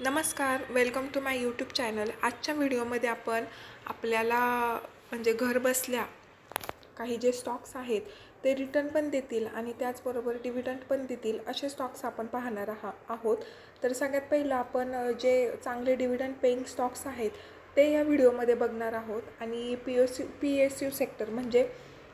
नमस्कार, welcome to my YouTube channel. आजच्या व्हिडिओमध्ये आपण आपल्याला म्हणजे घर बसल्या काही जे स्टॉक्स आहेत ते रिटर्न पण देतील आणि त्याचबरोबर डिव्हिडंड पण देतील असे स्टॉक्स आपण पाहणार आहोत। तर सगळ्यात पहिलं आपण जे चांगले डिव्हिडंड पेइंग स्टॉक्स आहेत ते या व्हिडिओमध्ये बघणार आहोत आणि पी एस यू सेक्टर म्हणजे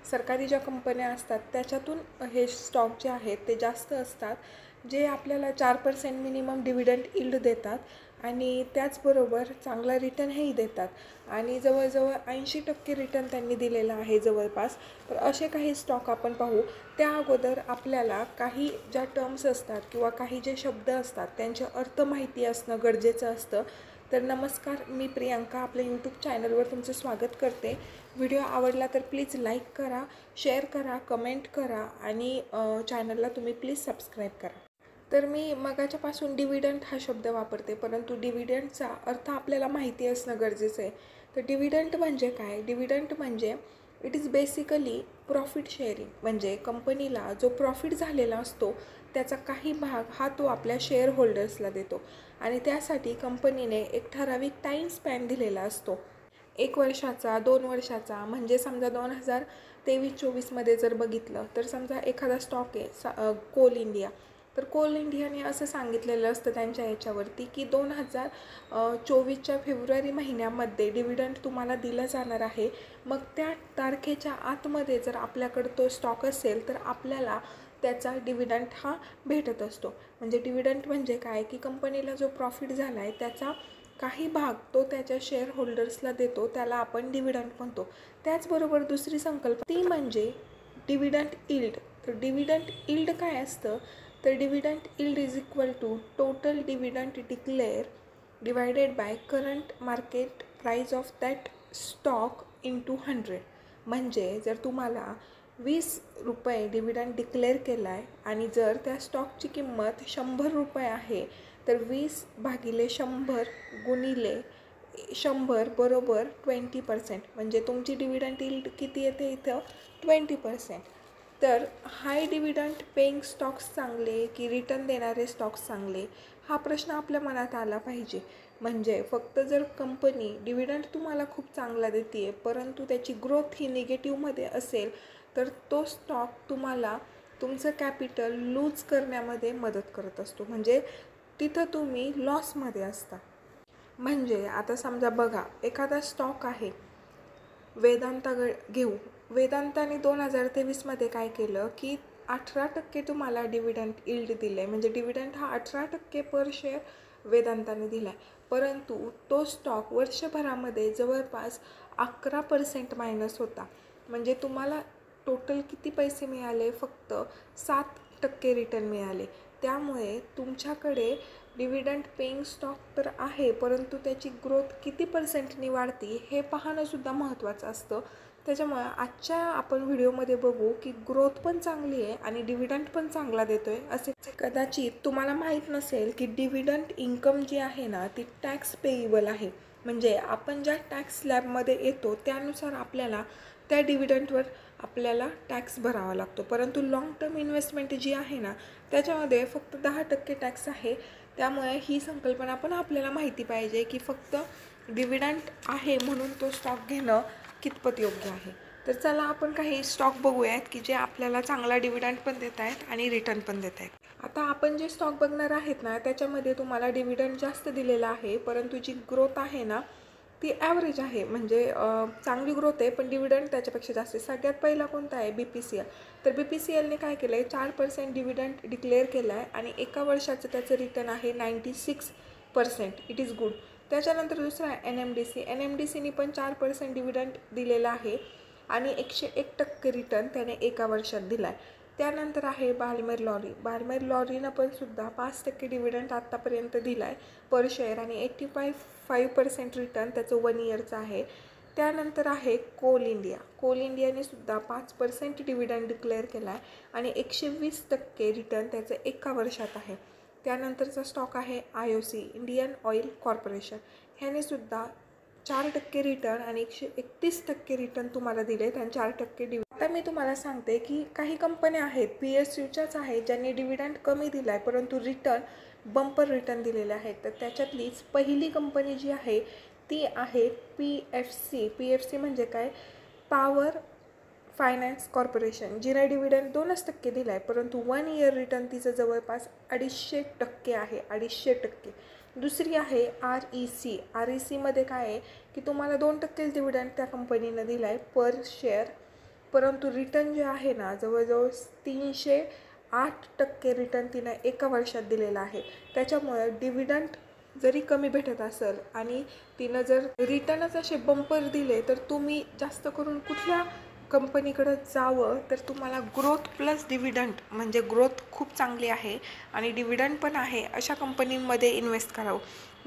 सरकारी ज्या कंपन्या असतात त्याच्यातून हे स्टॉक जे आहेत ते जास्त असतात, जे आपल्याला 4% मिनिमम डिव्हिडंड यील्ड देतात आणि त्याचबरोबर चांगला रिटर्नही देतात आणि जवळजवळ 80% रिटर्न त्यांनी दिलेला आहे जवळपास। तर असे काही स्टॉक आपण पाहू। त्या अगोदर आपल्याला काही ज्या टर्म्स असतात किंवा काही जे शब्द असतात त्यांचे अर्थ माहिती असणं गरजेचं असतं। तर नमस्कार, मी प्रियांका आपल्या यूट्यूब चॅनलवर तुमचं स्वागत करते। व्हिडिओ आवडला तर प्लीज लाईक करा, शेअर करा, कमेंट करा आणि चॅनलला तुम्ही प्लीज सबस्क्राईब करा। तर मी मगाच्यापासून डिव्हिडंड हा शब्द वापरते, परंतु डिव्हिडंडचा अर्थ आपल्याला माहिती असणं गरजेचं आहे। तर डिव्हिडंड म्हणजे काय? डिव्हिडंड म्हणजे it is basically profit sharing, म्हणजे कंपनीला जो प्रॉफिट झालेला असतो त्याचा काही भाग हा तो आपल्या शेअर होल्डर्सला देतो आणि त्यासाठी कंपनीने एक ठराविक टाईम स्पॅन दिलेला असतो, 1 वर्षाचा, 2 वर्षाचा। म्हणजे समजा 2023-24मध्ये जर बघितलं तर समजा एखादा स्टॉक आहे कोल इंडिया, तर कोल इंडियाने असं सांगितलेलं असतं त्यांच्या याच्यावरती की 2024च्या फेब्रुवारी महिन्यामध्ये डिव्हिडंड तुम्हाला दिला जाणार आहे। मग त्या तारखेच्या आतमध्ये जर आपल्याकडं तो स्टॉक असेल तर आपल्याला त्याचा डिव्हिडंड हा भेटत असतो। म्हणजे डिव्हिडंड म्हणजे काय की कंपनीला जो प्रॉफिट झाला आहे त्याचा काही भाग तो त्याच्या शेअर होल्डर्सला देतो, त्याला आपण डिव्हिडंड म्हणतो। त्याचबरोबर दुसरी संकल्पना ती म्हणजे डिव्हिडंड यील्ड। तर डिव्हिडंड यील्ड काय असतं? तर dividend yield is equal to total dividend declare divided by current market price of that stock into 100। म्हणजे जर तुम्हाला 20 रुपये डिव्हिडंड डिक्लेअर केला आहे आणि जर त्या स्टॉकची किंमत 100 रुपये आहे तर 20 भागिले 100 गुणिले 100 बरोबर 20%, म्हणजे तुमची डिव्हिडंड यील्ड किती येते इथं? 20%। तर हाय डिव्हिडंड पेइंग स्टॉक्स चांगले की रिटर्न देणारे स्टॉक्स चांगले, हा प्रश्न आपल्या मनात आला पाहिजे। म्हणजे फक्त जर कंपनी डिव्हिडंड तुम्हाला खूप चांगला देते आहे परंतु त्याची ग्रोथ ही निगेटिव्हमध्ये असेल तर तो स्टॉक तुम्हाला तुमचं कॅपिटल लूज करण्यामध्ये मदत करत असतो, म्हणजे तिथं तुम्ही लॉसमध्ये असता। म्हणजे आता समजा बघा, एखादा स्टॉक आहे वेदांता घेऊ। वेदांताने 2023मध्ये काय केलं की 18% तुम्हाला डिव्हिडंड यील्ड दिलं आहे, म्हणजे डिव्हिडंड हा 18% पर शेअर वेदांताने दिला आहे। परंतु तो स्टॉक वर्षभरामध्ये जवळपास 11% मायनस होता, म्हणजे तुम्हाला टोटल किती पैसे मिळाले? फक्त 7% रिटर्न मिळाले। त्यामुळे तुमच्याकडे डिव्हिडंड पेइंग स्टॉक तर आहे परंतु त्याची ग्रोथ किती पर्सेंटनी वाढती हे पाहणंसुद्धा महत्त्वाचं असतं। त्याच्यामुळे आजच्या आपण व्हिडिओमध्ये बघू की ग्रोथ पण चांगली आहे आणि डिव्हिडंड पण चांगला देतो आहे असे। कदाचित तुम्हाला माहीत नसेल की डिव्हिडंड इन्कम जी आहे ना ती टॅक्स पेएबल आहे, म्हणजे आपण ज्या टॅक्स स्लॅबमध्ये येतो त्यानुसार आपल्याला त्या डिव्हिडंडवर आपल्याला टॅक्स भरावा लागतो। परंतु लाँग टर्म इन्व्हेस्टमेंट जी आहे ना त्याच्यामध्ये फक्त 10% टॅक्स आहे। त्यामुळे ही संकल्पना पण आपल्याला माहिती पाहिजे की फक्त डिव्हिडंड आहे म्हणून तो स्टॉक घेणं कितपत योग्य आहे। तर चला आपण काही स्टॉक बघूयात की जे आपल्याला चांगला डिव्हिडंड पण देत आहेत आणि रिटर्न पण देत आहेत। आता आपण जे स्टॉक बघणार आहेत ना त्याच्यामध्ये तुम्हाला डिव्हिडंड जास्त दिलेला आहे परंतु जी ग्रोथ आहे ना ती ॲव्हरेज आहे, म्हणजे चांगली ग्रोथ आहे पण डिव्हिडंड त्याच्यापेक्षा जास्त आहे। सगळ्यात पहिला कोणता आहे? BPCL। तर BPCLने काय केलं आहे? 4% डिव्हिडंड डिक्लेअर केला आहे आणि एका वर्षाचं त्याचं रिटर्न आहे 96%। It is good. त्याच्यानंतर दुसरा आहे NMDC। NMDCने पण 4% डिव्हिडंड दिलेला आहे आणि 101% रिटर्न त्याने एका वर्षात दिला आहे। त्यानंतर आहे बार्मेर लॉरी। बार्मेर लॉरीनं पण सुद्धा 5% डिव्हिडंड आत्तापर्यंत दिला आहे पर शेअर आणि 85% रिटर्न त्याचं 1 इयरचं आहे। त्यानंतर आहे कोल इंडिया। कोल इंडियाने सुद्धा 5% डिव्हिडंड डिक्लेअर केला आहे आणि 120% रिटर्न त्याचं एका वर्षात आहे। त्यानंतरचा स्टॉक आहे IOC, इंडियन ऑइल कॉर्पोरेशन। ह्याने सुद्धा 4% रिटर्न आणि 131% रिटर्न तुम्हाला दिले आणि 4% डिव्हिडंड। आता मी तुम्हाला सांगते की काही कंपन्या आहेत PSUच्याच आहेत ज्यांनी डिव्हिडंड कमी दिला आहे परंतु रिटर्न बंपर रिटर्न दिलेले आहेत. तर त्याच्यातलीच पहिली कंपनी जी आहे ती आहे PFC. PFC म्हणजे काय, पॉवर फायनान्स कॉर्पोरेशन, जिने डिव्हिडंड 2% दिला आहे, परंतु 1 इयर रिटर्न तिचं जवळपास 250% आहे, 250%. दुसरी आहे REC. RECमध्ये काय आहे की तुम्हाला 2% डिव्हिडंड त्या कंपनीनं दिला आहे पर शेअर, परंतु रिटर्न जे आहे ना जवळजवळ 308% रिटर्न तिनं एका वर्षात दिलेला आहे. त्याच्यामुळे डिव्हिडंड जरी कमी भेटत असेल आणि तिनं जर रिटर्नच असे बंपर दिले, तर तुम्ही जास्त करून कुठल्या कंपनीकडं जावं, तर तुम्हाला ग्रोथ प्लस डिव्हिडंड म्हणजे ग्रोथ खूप चांगली आहे आणि डिव्हिडंड पण आहे अशा कंपनींमध्ये इन्व्हेस्ट करावं.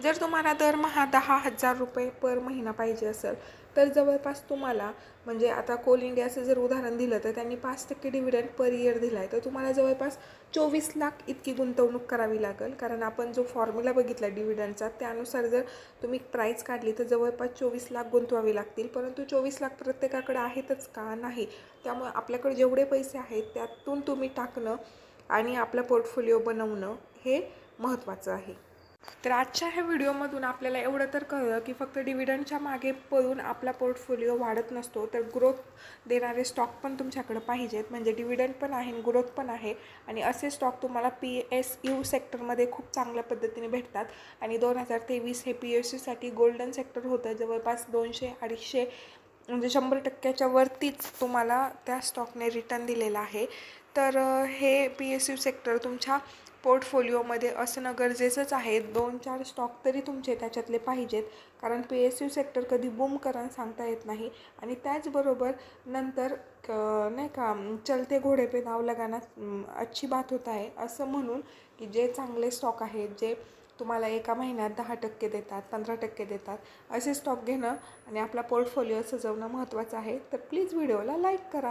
जर तुम्हाला दरमहा 10,000 रुपये पर महिना पाहिजे असेल, तर जवळपास तुम्हाला म्हणजे आता कोल इंडियाचं जर उदाहरण दिलं तर त्यांनी 5% डिव्हिडंड पर इयर दिला आहे, तर तुम्हाला जवळपास 24 लाख इतकी गुंतवणूक करावी लागेल. कारण आपण जो फॉर्म्युला बघितला डिव्हिडंडचा, त्यानुसार जर तुम्ही प्राईस काढली तर जवळपास 24 लाख गुंतवावी लागतील. परंतु 24 लाख प्रत्येकाकडे आहेतच का, नाही. त्यामुळे आपल्याकडे जेवढे पैसे आहेत त्यातून तुम्ही टाकणं आणि आपला पोर्टफोलिओ बनवणं हे महत्त्वाचं आहे. तर आजच्या ह्या व्हिडिओमधून आपल्याला एवढं तर कळलं की फक्त डिव्हिडंडच्या मागे पळून आपला पोर्टफोलिओ वाढत नसतो, तर ग्रोथ देणारे स्टॉक पण तुमच्याकडे पाहिजेत. म्हणजे डिव्हिडंड पण आहे, ग्रोथ पण आहे आणि असे स्टॉक तुम्हाला PSU सेक्टरमध्ये खूप चांगल्या पद्धतीने भेटतात. आणि 2023 हे PSUसाठी गोल्डन सेक्टर होतं. जवळपास 200-250 म्हणजे 100%च्या वरतीच तुम्हाला त्या स्टॉकने रिटर्न दिलेला आहे. तर हे PSU सेक्टर तुमच्या पोर्टफोलिओमध्ये असणं गरजेचंच आहे. 2-4 स्टॉक तरी तुमचे त्याच्यातले पाहिजेत, कारण PSU सेक्टर कधी बूम करा सांगता येत नाही. आणि त्याचबरोबर नंतर नाही का चलते घोडे पे दाव लगाना अच्छी बात होता है, असं म्हणून की जे चांगले स्टॉक आहेत, जे तुम्हाला एका महिन्यात 10% देतात, 15% देतात, असे स्टॉक घेणं आणि आपला पोर्टफोलिओ सजवणं महत्त्वाचं आहे. तर प्लीज व्हिडिओला लाईक करा.